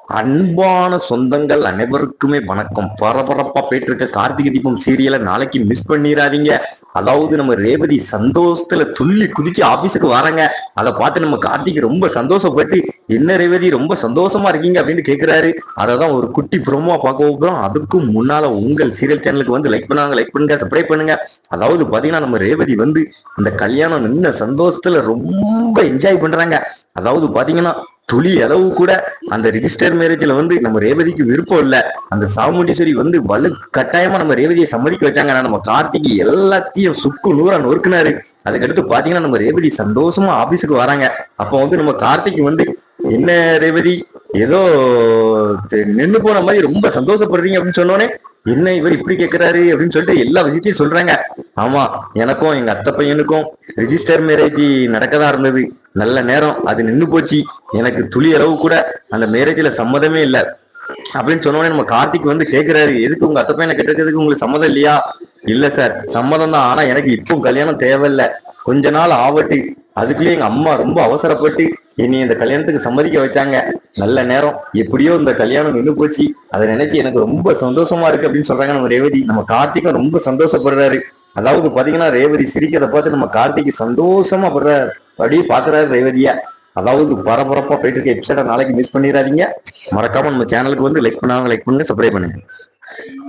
அன்பான சொந்தங்கள் அனைவருக்குமே வணக்கம். பரபரப்பா போயிட்டு இருக்க கார்த்திகை தீபம் சீரியலை நாளைக்கு மிஸ் பண்ணிடாதீங்க. அதாவது நம்ம ரேவதி சந்தோஷத்துல துள்ளி குதிச்சு ஆபீஸுக்கு வராங்க. அதை பார்த்து நம்ம கார்த்திக் ரொம்ப சந்தோஷப்பட்டு, என்ன ரேவதி ரொம்ப சந்தோஷமா இருக்கீங்க அப்படின்னு கேட்கிறாரு. அதான் ஒரு குட்டி ப்ரோமோ பார்க்க போகிறோம். அதுக்கும் முன்னால உங்கள் சீரியல் சேனலுக்கு வந்து லைக் பண்ணுங்க, சப்ஸ்கிரைப் பண்ணுங்க. அதாவது பாத்தீங்கன்னா நம்ம ரேவதி வந்து இந்த கல்யாணம் நின்ன சந்தோஷத்துல ரொம்ப என்ஜாய் பண்றாங்க. அதாவது பாத்தீங்கன்னா துளி அளவு கூட அந்த ரிஜிஸ்டர் மேரேஜ்ல வந்து நம்ம ரேவதிக்கு விருப்பம் இல்ல. அந்த சாமுண்டீஸ்வரி வந்து வலு கட்டாயமா நம்ம ரேவதியை சம்மதிக்க வச்சாங்க. நம்ம கார்த்திக் எல்லாத்தையும் சுக்கு நூறா நொறுக்குனாரு. அதுக்கடுத்து பாத்தீங்கன்னா நம்ம ரேவதி சந்தோஷமா ஆபீஸுக்கு வராங்க. அப்ப வந்து நம்ம கார்த்திக் வந்து, என்ன ரேவதி ஏதோ நின்று போன மாதிரி ரொம்ப சந்தோஷப்படுறீங்க அப்படின்னு சொன்னோன்னே, என்ன இவர் இப்படி கேட்கிறாரு அப்படின்னு சொல்லிட்டு எல்லா விஷயத்தையும் சொல்றாங்க. ஆமா, எனக்கும் எங்க அத்தை பையனுக்கும் ரிஜிஸ்டர் மேரேஜ் நடக்கதான் இருந்தது. நல்ல நேரம் அது நின்று போச்சு. எனக்கு துளி அளவு கூட அந்த மேரேஜ்ல சம்மதமே இல்லை அப்படின்னு சொன்னோடனே நம்ம கார்த்திக் வந்து கேட்கிறாரு, எதுக்கு உங்க அத்தை பையனை கெட்டுறதுக்கு உங்களுக்கு சம்மதம் இல்லையா? இல்ல சார், சம்மதம் தான். ஆனா எனக்கு இப்போ கல்யாணம் தேவையில்லை, கொஞ்ச நாள் ஆவட்டு. அதுக்குள்ளேயே எங்க அம்மா ரொம்ப அவசரப்பட்டு என்னை இந்த கல்யாணத்துக்கு சம்மதிக்க வச்சாங்க. நல்ல நேரம் எப்படியோ இந்த கல்யாணம் நின்று போச்சு. அதை நினைச்சு எனக்கு ரொம்ப சந்தோஷமா இருக்கு அப்படின்னு சொல்றாங்க நம்ம ரேவதி. நம்ம கார்த்திக்கும் ரொம்ப சந்தோஷப்படுறாரு. அதாவது பாத்தீங்கன்னா ரேவதி சிரிக்கிறத பார்த்து நம்ம கார்த்திக் சந்தோஷமா படுறாரு. அப்படியே பாக்குறாரு ரேவதியா. அதாவது பரபரப்பா போயிட்டு இருக்க எபிசோட நாளைக்கு மிஸ் பண்ணிடாதீங்க. மறக்காம நம்ம சேனலுக்கு வந்து லைக் பண்ணுங்க, சப்ஸ்கிரைப் பண்ணுங்க.